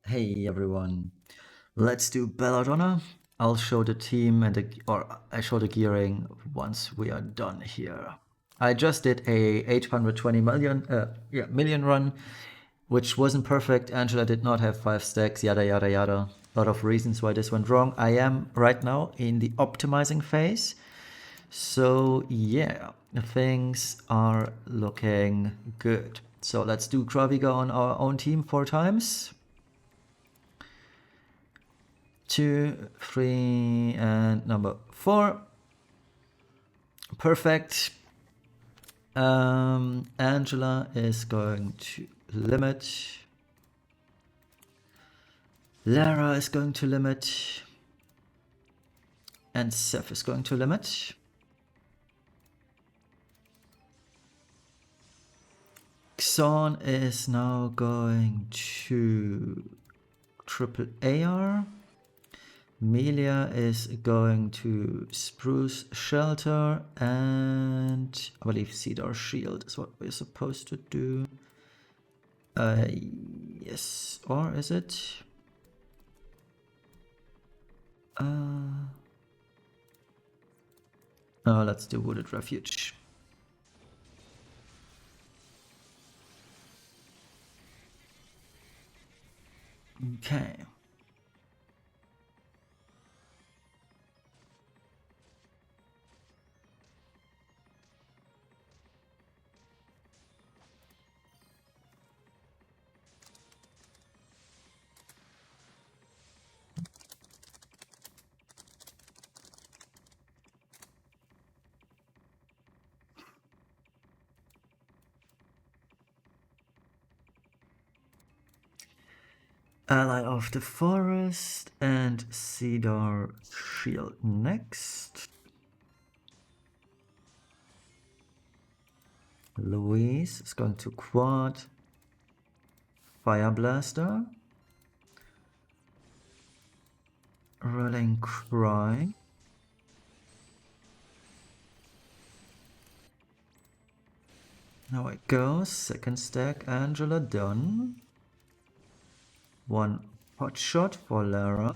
Hey everyone, let's do Belladonna. I'll show the team I show the gearing once we are done here. I just did a 820 million run, which wasn't perfect. Angela did not have 5 stacks, yada yada yada. A lot of reasons why this went wrong. I am right now in the optimizing phase. So yeah, things are looking good. So let's do Kraviga on our own team 4 times. 2, 3, and number 4. Perfect. Angela is going to limit. Lara is going to limit. And Seth is going to limit. Xon is now going to triple AR. Melia is going to Spruce Shelter, and I believe Cedar Shield is what we're supposed to do. Yes, or is it? Let's do Wooded Refuge. Okay. Ally of the Forest and Cedar Shield next. Louise is going to quad. Fire Blaster. Rolling Cry. Now it goes. Second stack, Angela done. 1 pot shot for Lara.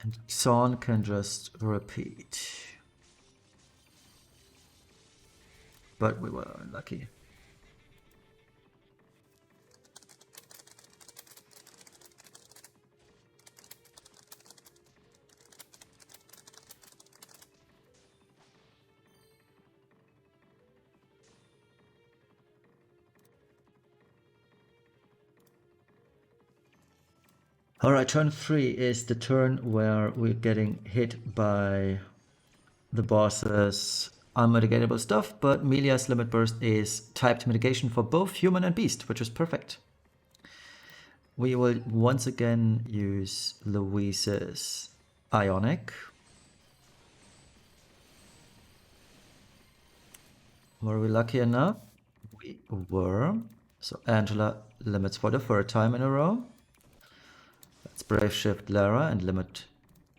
And Xon can just repeat. But we were unlucky. Alright, turn 3 is the turn where we're getting hit by the boss's unmitigatable stuff, but Melia's limit burst is typed mitigation for both human and beast, which is perfect. We will once again use Louise's Ionic. Were we lucky enough? We were. So Angela limits for the 3rd time in a row. Let's Brave Shift Lara and limit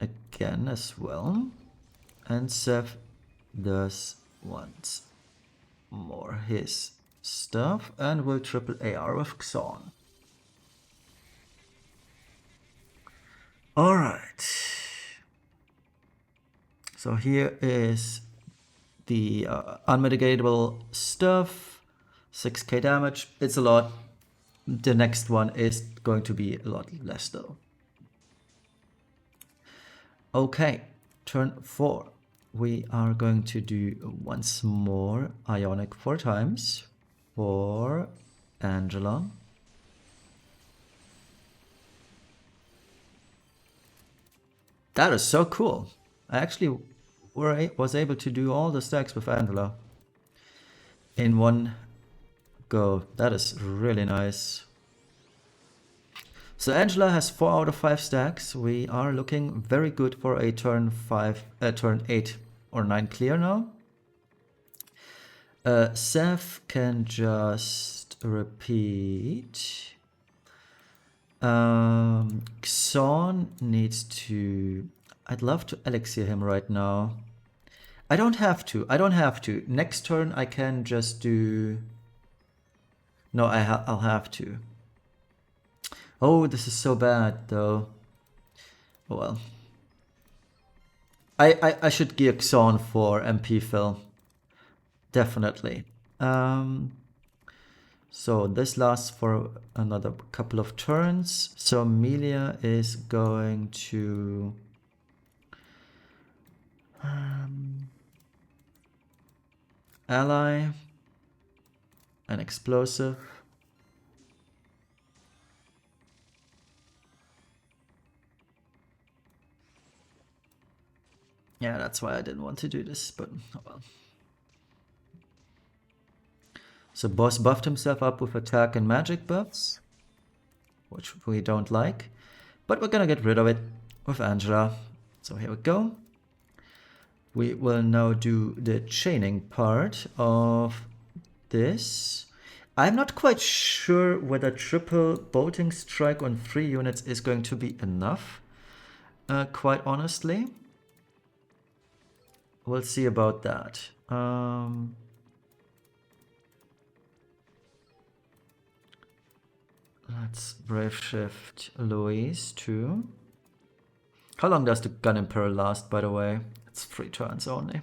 again as well. And Seth does once more his stuff and will triple AR with Xon. Alright. So here is the unmitigatable stuff. 6k damage. It's a lot. The next one is going to be a lot less though. Okay, turn 4. We are going to do once more Ionic 4 times for Angela. That is so cool. I actually was able to do all the stacks with Angela in one go. That is really nice. So Angela has 4 out of 5 stacks. We are looking very good for a turn 8 or 9 clear now. Seth can just repeat. Xon needs to... I'd love to elixir him right now. I don't have to. Next turn I can just do No, I'll have to. Oh, this is so bad, though. Oh well. I should gear Xon for MP fill. Definitely. So this lasts for another couple of turns. So Amelia is going to ally an explosive. Yeah, that's why I didn't want to do this, but oh well. So boss buffed himself up with attack and magic buffs, which we don't like, but we're gonna get rid of it with Angela. So here we go. We will now do the chaining part of this. I'm not quite sure whether triple bolting strike on 3 units is going to be enough, quite honestly. We'll see about that. Let's brave shift Louise too. How long does the Gun Imperial last, by the way? It's 3 turns only.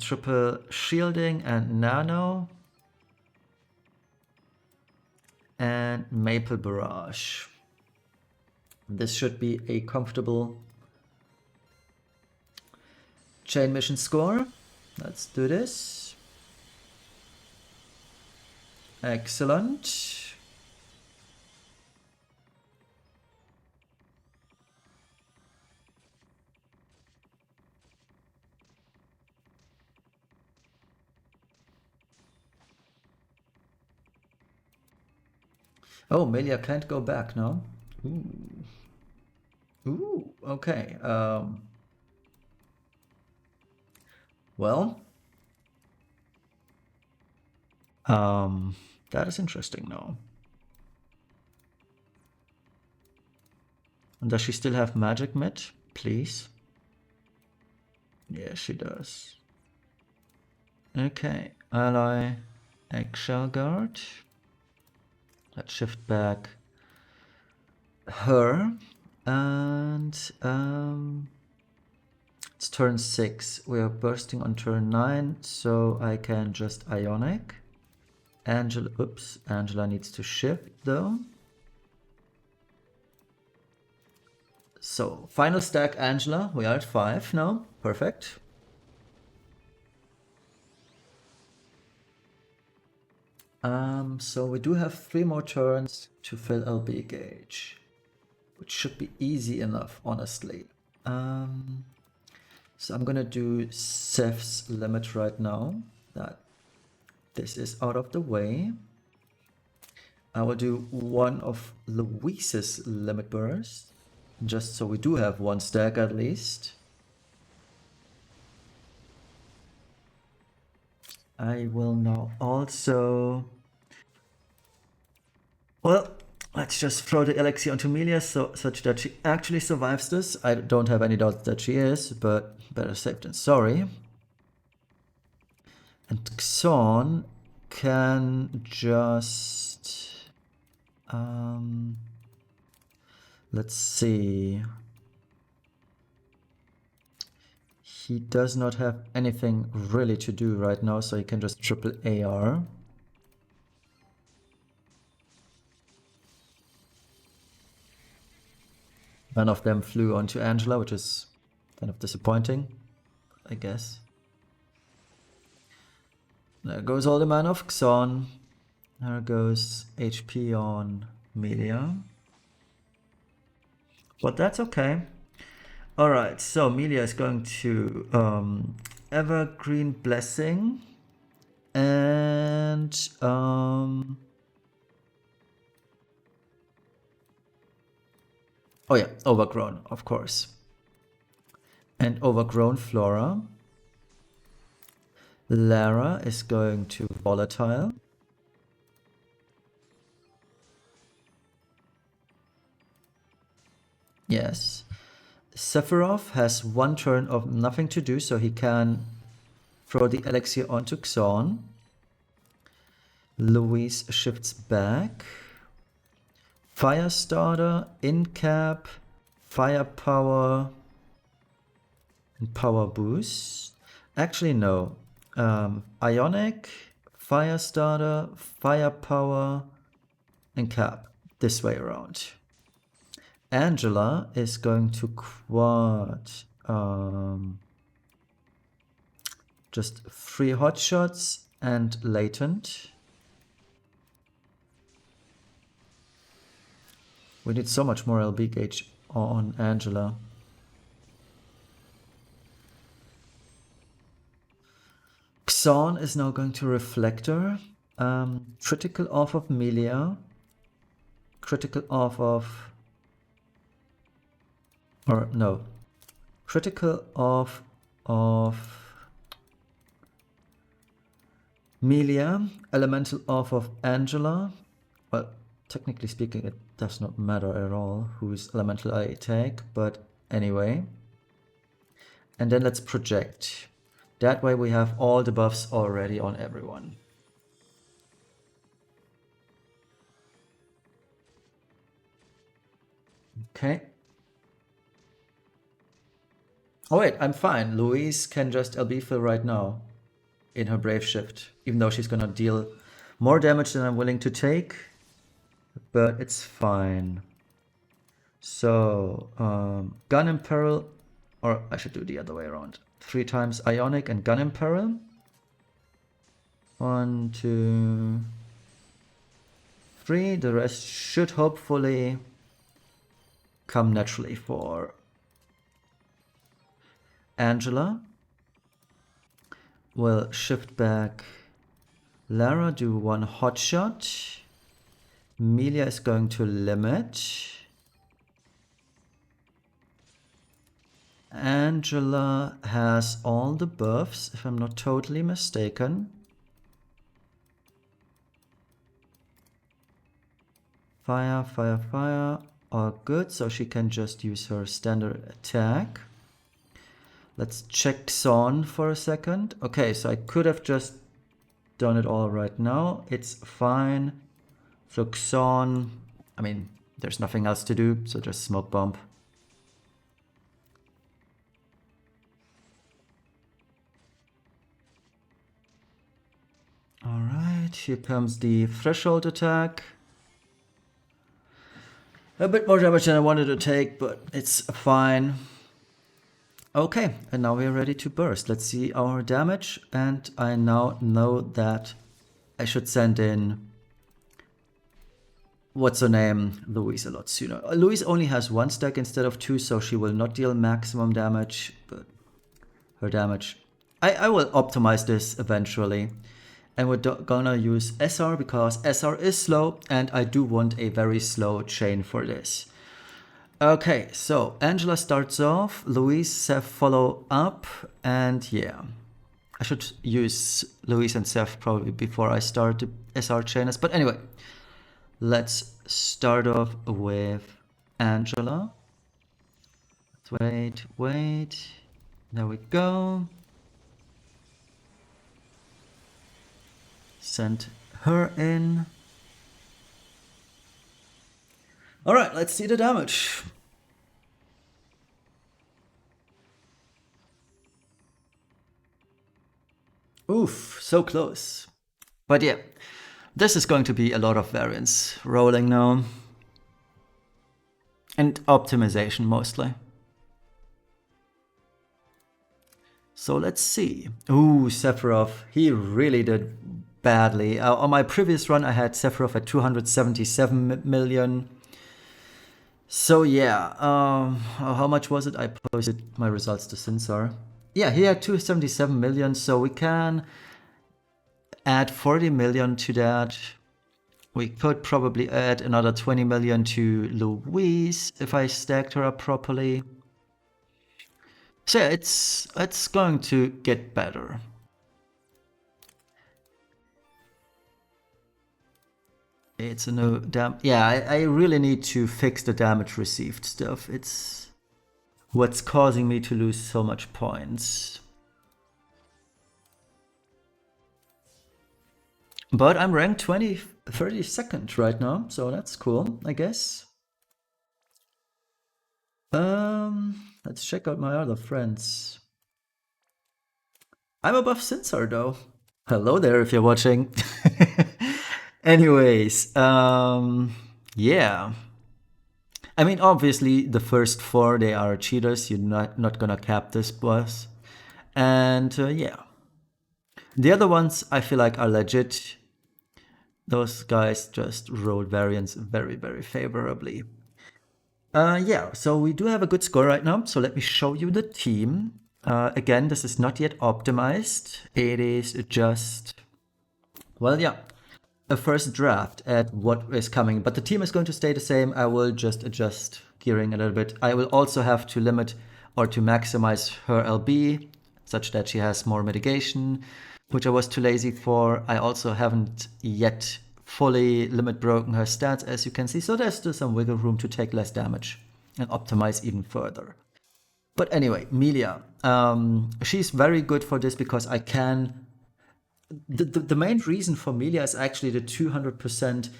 Triple shielding and nano. And Maple Barrage. This should be a comfortable chain mission score. Let's do this. Excellent. Oh, Melia can't go back, no? Ooh. Ooh, okay. Well, that is interesting now. And does she still have magic mid? Please. Yeah, she does. Okay, ally eggshell guard. Let's shift back her. And it's turn 6. We are bursting on turn 9, so I can just Ionic. Angela needs to shift though. So, final stack Angela, we are at 5 now, perfect. So we do have 3 more turns to fill LB gauge, which should be easy enough, honestly. So I'm gonna do Seth's limit right now, that this is out of the way. I will do one of Louise's limit bursts, just so we do have 1 stack at least. I will now also... Well, let's just throw the elixir onto Melia such that she actually survives this. I don't have any doubts that she is, but better safe than sorry. And Xon can just... let's see. He does not have anything really to do right now, so he can just triple AR. None of them flew onto Angela, which is kind of disappointing, I guess. There goes all the mana of Xon. There goes HP on Melia. But that's okay. Alright, so Melia is going to Evergreen Blessing and oh yeah, Overgrown, of course. And Overgrown Flora. Lara is going to Volatile. Yes. Sephiroth has 1 turn of nothing to do, so he can throw the elixir onto Xon. Louise shifts back. Firestarter, in-cap, firepower, and power boost. Actually, no. Ionic, Firestarter, firepower, and cap. This way around. Angela is going to quad just 3 hotshots and latent. We need so much more LB gauge on Angela. Xon is now going to Reflector. Critical off of Melia. Critical off of... Or no. Critical off of... Melia. Elemental off of Angela. Well, technically speaking, it does not matter at all whose elemental I take, but anyway. And then let's project. That way we have all the buffs already on everyone. Okay. Oh wait, I'm fine. Louise can just LB fill right now in her Brave Shift, even though she's gonna deal more damage than I'm willing to take, but it's fine. So, Gun in Peril, or I should do the other way around. 3 times Ionic and Gun in Peril. 1, 2, 3. The rest should hopefully come naturally for Angela. We'll shift back. Lara, do 1 hotshot. Melia is going to limit. Angela has all the buffs, if I'm not totally mistaken. Fire, fire, fire. All good, so she can just use her standard attack. Let's check Xon for a second. Okay, so I could have just done it all right now. It's fine. So Xon, I mean, there's nothing else to do, so just smoke bomb. Alright, here comes the threshold attack. A bit more damage than I wanted to take, but it's fine. Okay, and now we're ready to burst. Let's see our damage, and I now know that I should send in, what's her name, Louise a lot sooner. Louise only has 1 stack instead of 2, so she will not deal maximum damage, but her damage... I will optimize this eventually. And we're gonna use SR because SR is slow, and I do want a very slow chain for this. Okay, so Angela starts off, Louise, Seth follow up, and yeah. I should use Louise and Seth probably before I start the SR chainers, but anyway. Let's start off with Angela. Let's wait. There we go. Send her in. Alright, let's see the damage. Oof, so close. But yeah, this is going to be a lot of variance rolling now. And optimization mostly. So let's see. Ooh, Sephiroth, he really did badly. On my previous run, I had Sephiroth at 277 million. So yeah, how much was it? I posted my results to Sinsar. Yeah, he had 277 million, so we can add 40 million to that. We could probably add another 20 million to Louise if I stacked her up properly. So yeah, it's going to get better. It's a no damn. Yeah, I really need to fix the damage received stuff. It's what's causing me to lose so much points. But I'm ranked 32nd right now, so that's cool, I guess. Let's check out my other friends. I'm above Sinsar though. Hello there if you're watching. Anyways, yeah. I mean, obviously, the first four, they are cheaters. You're not gonna cap this boss. And yeah. The other ones, I feel like, are legit. Those guys just rolled variants very, very favorably. Yeah, so we do have a good score right now. So let me show you the team. Again, this is not yet optimized. It is just, well, yeah, a first draft at what is coming. But the team is going to stay the same. I will just adjust gearing a little bit. I will also have to limit or to maximize her LB such that she has more mitigation, which I was too lazy for. I also haven't yet fully limit broken her stats, as you can see. So there's still some wiggle room to take less damage and optimize even further. But anyway, Melia, she's very good for this because I can. The main reason for Melia is actually the 200%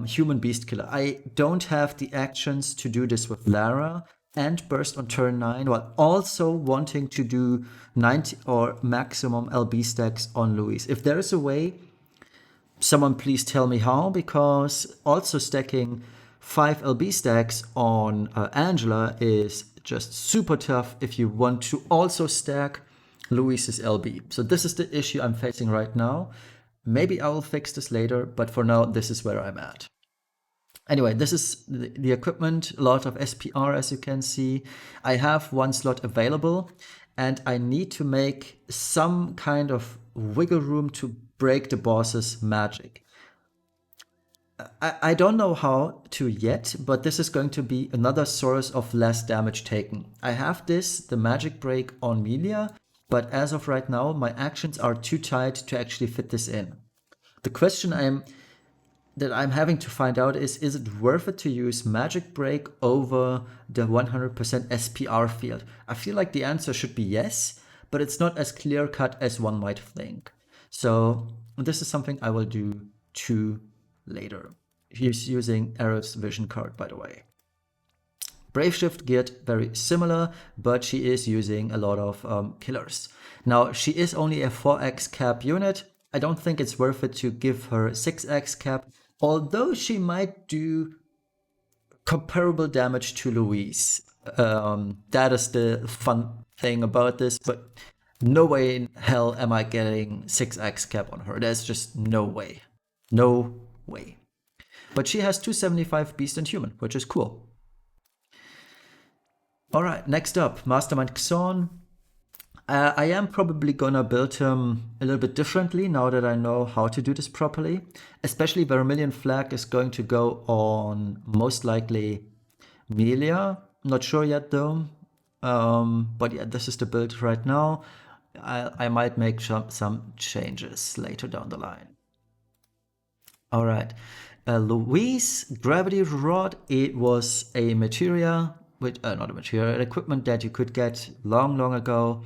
human beast killer. I don't have the actions to do this with Lara and burst on turn 9 while also wanting to do 90 or maximum LB stacks on Louise. If there is a way, someone please tell me how, because also stacking 5 LB stacks on Angela is just super tough if you want to also stack Luis's LB. So this is the issue I'm facing right now. Maybe I will fix this later, but for now, this is where I'm at. Anyway, this is the equipment, a lot of SPR as you can see. I have one slot available and I need to make some kind of wiggle room to break the boss's magic. I don't know how to yet, but this is going to be another source of less damage taken. I have the magic break on Melia, but as of right now, my actions are too tight to actually fit this in. The question that I'm having to find out is it worth it to use magic break over the 100% SPR field? I feel like the answer should be yes, but it's not as clear cut as one might think. So this is something I will do too later. He's using Arrow's vision card, by the way. Brave Shift geared very similar, but she is using a lot of killers. Now, she is only a 4x cap unit. I don't think it's worth it to give her 6x cap, although she might do comparable damage to Louise. That is the fun thing about this, but no way in hell am I getting 6x cap on her. There's just no way. No way. But she has 275 beast and human, which is cool. Alright, next up, Mastermind Xorn. I am probably gonna build him a little bit differently now that I know how to do this properly. Especially Vermilion Flag is going to go on most likely Melia. Not sure yet though. But yeah, this is the build right now. I might make some changes later down the line. Alright, Louise Gravity Rod, it was a materia, not a material, an equipment that you could get long ago.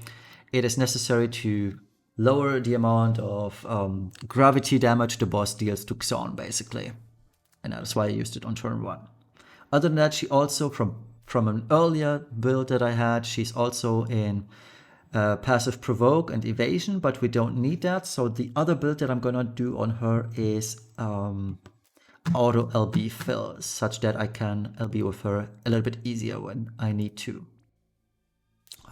It is necessary to lower the amount of gravity damage the boss deals to Xorn, basically. And that's why I used it on turn 1. Other than that, she also, from an earlier build that I had, she's also in passive provoke and evasion, but we don't need that. So the other build that I'm gonna do on her is auto LB fill, such that I can LB with her a little bit easier when I need to.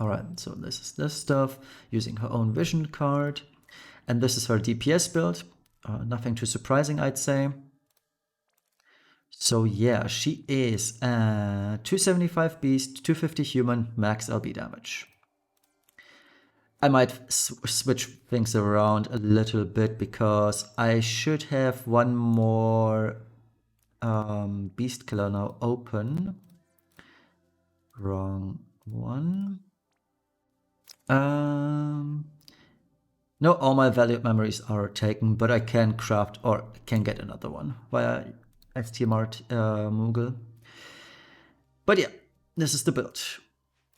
Alright, so this is this stuff, using her own vision card. And this is her DPS build. Nothing too surprising, I'd say. So yeah, she is 275 beast, 250 human, max LB damage. I might switch things around a little bit because I should have one more beast killer now open. Wrong one. No, all my valued memories are taken, but I can craft or can get another one via STMart Moogle. But yeah, this is the build.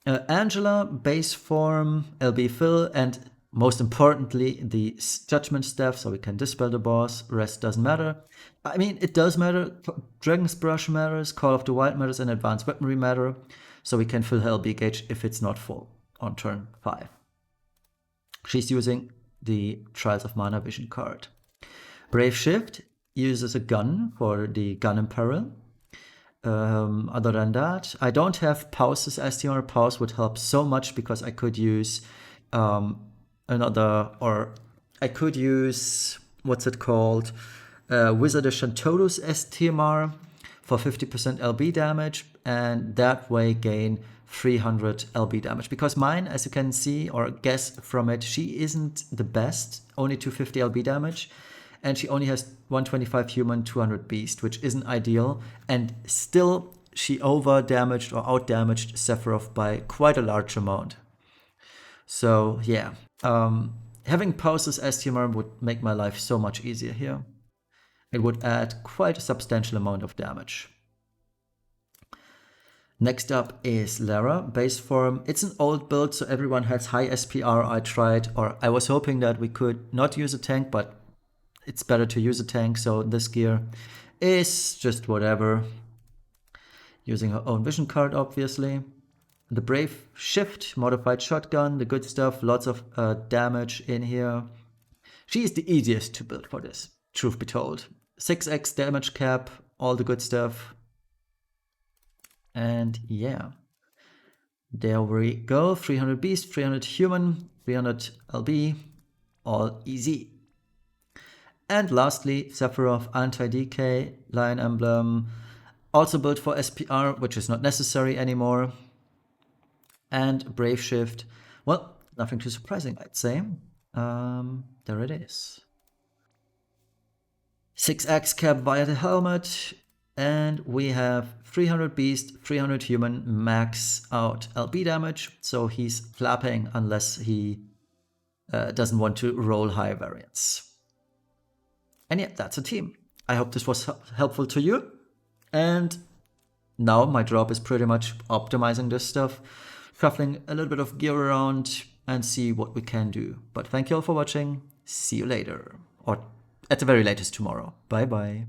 Angela, base form, LB fill, and Most importantly, the judgment staff, so we can dispel the boss. Rest doesn't matter. I mean, it does matter. Dragon's Brush matters, Call of the Wild matters, and Advanced Weaponry matter. So we can fill her LB gauge if it's not full on turn 5. She's using the Trials of Mana Vision card. Brave Shift uses a gun for the gun in peril. Other than that, I don't have pauses. STR pause would help so much because I could use I could use, what's it called? Wizard of Shantodus STMR for 50% LB damage, and that way gain 300 LB damage. Because mine, as you can see or guess from it, she isn't the best, only 250 LB damage, and she only has 125 human, 200 beast, which isn't ideal, and still she over-damaged or out-damaged Sephiroth by quite a large amount. So yeah, having pauses STMR would make my life so much easier here. It would add quite a substantial amount of damage. Next up is Lara, base form. It's an old build, so everyone has high SPR. I tried, or I was hoping that we could not use a tank, but it's better to use a tank, so this gear is just whatever. Using her own vision card, obviously. The Brave Shift, modified shotgun, the good stuff, lots of damage in here. She is the easiest to build for this, truth be told. 6x damage cap, all the good stuff. And yeah, there we go. 300 beast, 300 human, 300 LB, all easy. And lastly, Sephiroth anti-decay, lion emblem, also built for SPR, which is not necessary anymore. And Brave Shift, well, nothing too surprising, I'd say. There it is. 6x cap via the helmet, and we have 300 beast, 300 human, max out LB damage, so he's flapping unless he doesn't want to roll high variants. And yeah, that's a team. I hope this was helpful to you. And now my job is pretty much optimizing this stuff, shuffling a little bit of gear around and see what we can do. But thank you all for watching. See you later. Or at the very latest tomorrow. Bye bye.